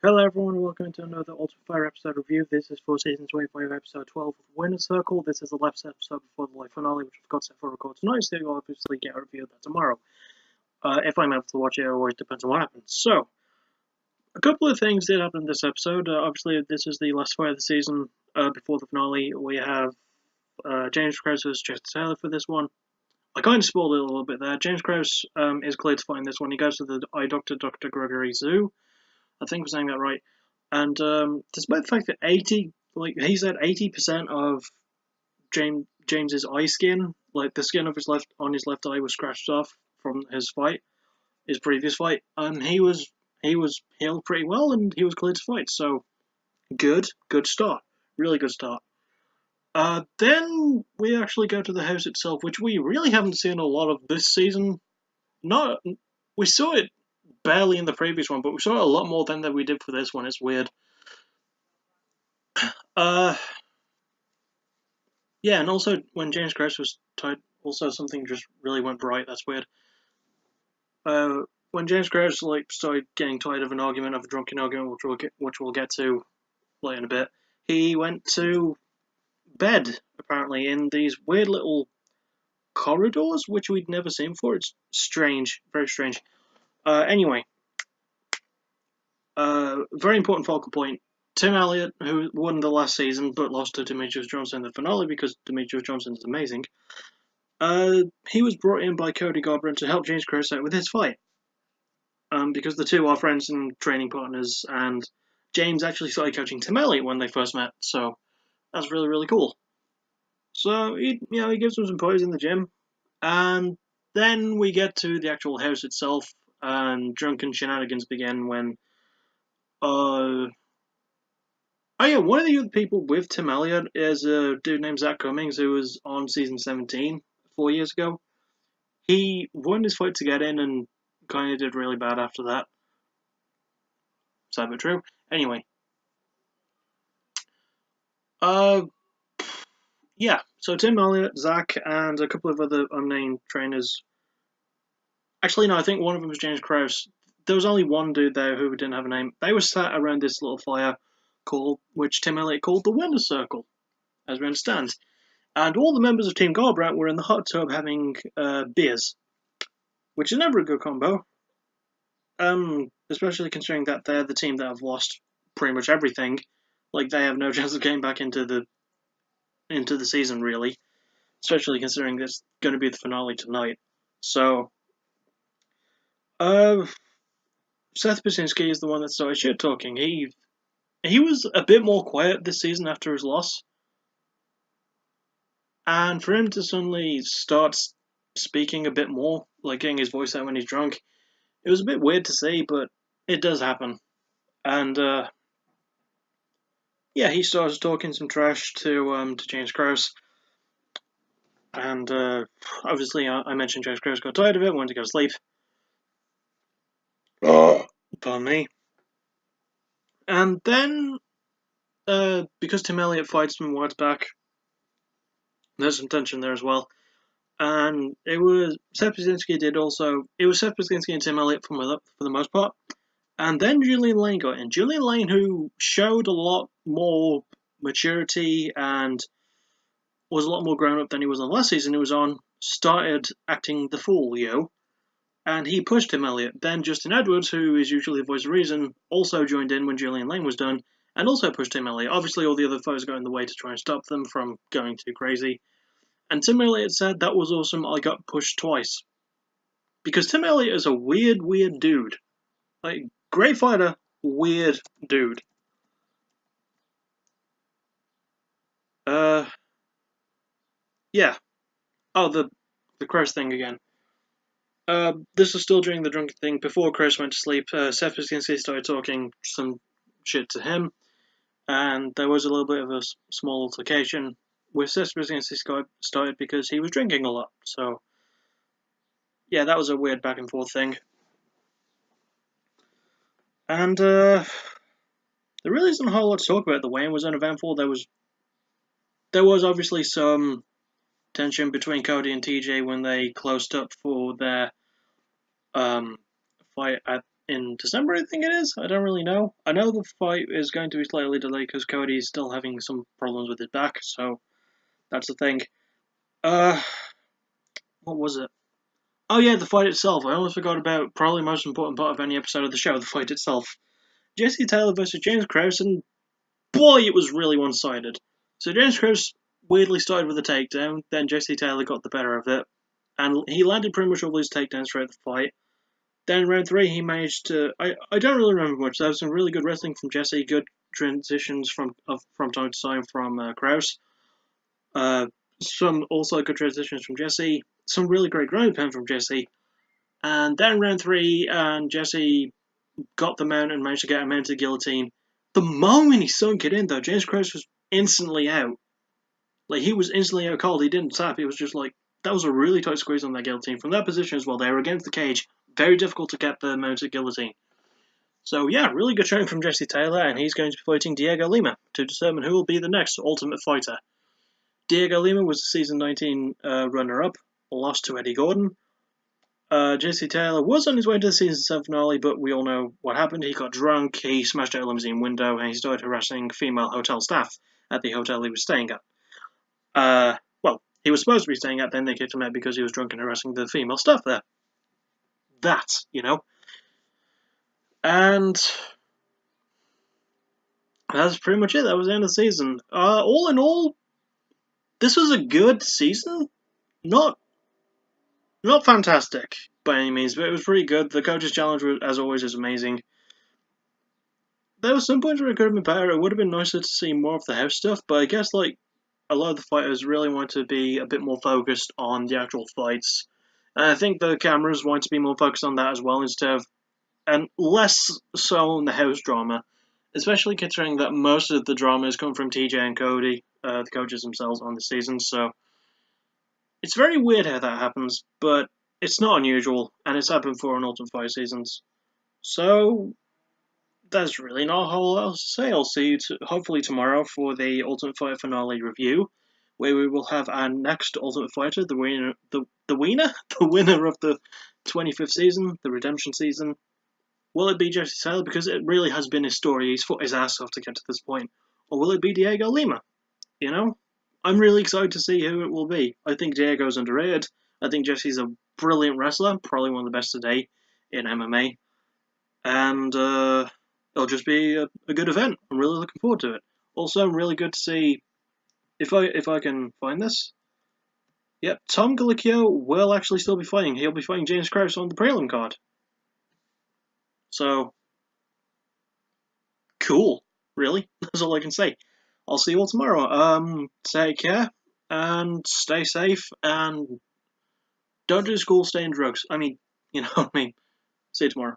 Hello everyone, welcome to another Ultra Fire episode review. This is for Season 25, Episode 12 of Winner's Circle. This is the last episode before the live finale, which I've got set for record tonight, so you'll obviously get a review of that tomorrow. If I'm able to watch it, it always depends on what happens. So, a couple of things did happen in this episode. Obviously, this is the last fight of the season before the finale. We have James Krause as Chester Taylor for this one. I kind of spoiled it a little bit there. James Krause is cleared to fight in this one. He goes to the eye doctor, Dr. Gregory Zoo. I think I'm saying that right. And despite the fact that he said 80% of James's eye skin, like the skin of his left eye, was scratched off from his previous fight. He was healed pretty well, and he was cleared to fight. So good start, really good start. Then we actually go to the house itself, which we really haven't seen a lot of this season. We saw it barely in the previous one, but we saw it a lot more than we did for this one. It's weird. Yeah, and also when James Krause was tied, also something just really went bright. That's weird. When James Krause started getting tired of an argument, of a drunken argument, which we'll get to later in a bit, he went to bed apparently in these weird little corridors, which we'd never seen before. It's strange, very strange. Anyway, very important focal point. Tim Elliott, who won the last season but lost to Demetrius Johnson in the finale because Demetrius Johnson is amazing, he was brought in by Cody Garbrandt to help James Krause out with his fight. Because the two are friends and training partners, and James actually started coaching Tim Elliott when they first met, so that's really, really cool. So he gives him some poise in the gym, and then we get to the actual house itself, and drunken shenanigans begin when one of the other people with Tim Elliott is a dude named Zach Cummings, who was on season 17 4 years ago. He won his fight to get in and kind of did really bad after that. Sad but true. Anyway. Yeah, so Tim Elliott, Zach, and a couple of other unnamed trainers. Actually, no, I think one of them was James Krause. There was only one dude there who didn't have a name. They were sat around this little fire which Tim Elliott called the Winner's Circle, as we understand. And all the members of Team Garbrandt were in the hot tub having beers, which is never a good combo. Especially considering that they're the team that have lost pretty much everything. Like, they have no chance of getting back into the season, really. Especially considering it's going to be the finale tonight. So, Seth Basinski is the one that started shit talking. He was a bit more quiet this season after his loss. And for him to suddenly start speaking a bit more, like getting his voice out when he's drunk, it was a bit weird to see, but it does happen. And he starts talking some trash to James Krause. And obviously, I mentioned James Krause got tired of it, wanted to go to sleep. Pardon me. And then, because Tim Elliott fights some words back, there's some tension there as well. And it was Seth Basinski and Tim Elliott for the most part. And then Julian Lane got in. Julian Lane, who showed a lot more maturity and was a lot more grown up than he was on the last season he was on, started acting the fool, and he pushed Tim Elliott. Then Justin Edwards, who is usually the voice of reason, also joined in when Julian Lane was done, and also pushed Tim Elliott. Obviously, all the other fighters got in the way to try and stop them from going too crazy. And Tim Elliott said, "That was awesome, I got pushed twice." Because Tim Elliott is a weird, weird dude. Like, great fighter, weird dude. Yeah. Oh, the Krause thing again. This was still during the drunken thing. Before Krause went to sleep, Seth Basinski started talking some shit to him, and there was a little bit of a small altercation with Seth Basinski started because he was drinking a lot. So, yeah, that was a weird back and forth thing. And there really isn't a whole lot to talk about. The weigh-in was uneventful. There was obviously some tension between Cody and TJ when they closed up for their fight at in December, I think it is. I don't really know. I know the fight is going to be slightly delayed because Cody's still having some problems with his back, so that's the thing. What was it? Oh yeah, the fight itself. I almost forgot about probably the most important part of any episode of the show, the fight itself. Jesse Taylor versus James Krause, and boy, it was really one-sided. So James Krause weirdly started with a takedown, then Jesse Taylor got the better of it, and he landed pretty much all his takedowns throughout the fight. Then round 3, he managed to. I don't really remember much. There was some really good wrestling from Jesse, good transitions from time to time from Krause. Some also good transitions from Jesse. Some really great ground pound from Jesse. And then round 3, and Jesse got the mount and managed to get a mounted guillotine. The moment he sunk it in, though, James Krause was instantly out. Like, he was instantly out cold. He didn't tap. It was just like, that was a really tight squeeze on that guillotine. From that position as well, they were against the cage. Very difficult to get the mounted guillotine. So, yeah, really good showing from Jesse Taylor, and he's going to be fighting Dhiego Lima to determine who will be the next Ultimate Fighter. Dhiego Lima was the Season 19 runner-up, lost to Eddie Gordon. Jesse Taylor was on his way to the Season 7 finale, but we all know what happened. He got drunk, he smashed out a limousine window, and he started harassing female hotel staff at the hotel he was staying at. Well, he was supposed to be staying at, then they kicked him out because he was drunk and harassing the female staff there. That, you know. And that's pretty much it. That was the end of the season. All in all, this was a good season. Not fantastic by any means, but it was pretty good. The coach's challenge, as always, is amazing. There were some points where it could have been better. It would have been nicer to see more of the house stuff, but I guess like a lot of the fighters really want to be a bit more focused on the actual fights. And I think the cameras want to be more focused on that as well instead of, and less so on the house drama, especially considering that most of the drama has come from TJ and Cody, the coaches themselves on the season. So it's very weird how that happens, but it's not unusual, and it's happened for an Ultimate Fight seasons. So there's really not a whole lot else to say. I'll see you hopefully tomorrow for the Ultimate Fighter finale review, where we will have our next Ultimate Fighter, the winner, the winner of the 25th season, the Redemption season. Will it be Jesse Taylor, because it really has been his story? He's fought his ass off to get to this point, or will it be Dhiego Lima? You know, I'm really excited to see who it will be. I think Diego's underrated. I think Jesse's a brilliant wrestler, probably one of the best today in MMA, and it'll just be a good event. I'm really looking forward to it. Also, really good to see if I can find this. Yep, Tom Galicchio will actually still be fighting. He'll be fighting James Krause on the prelim card. So, cool. Really, that's all I can say. I'll see you all tomorrow. Take care and stay safe and don't do school, stay in drugs. I mean, you know what I mean. See you tomorrow.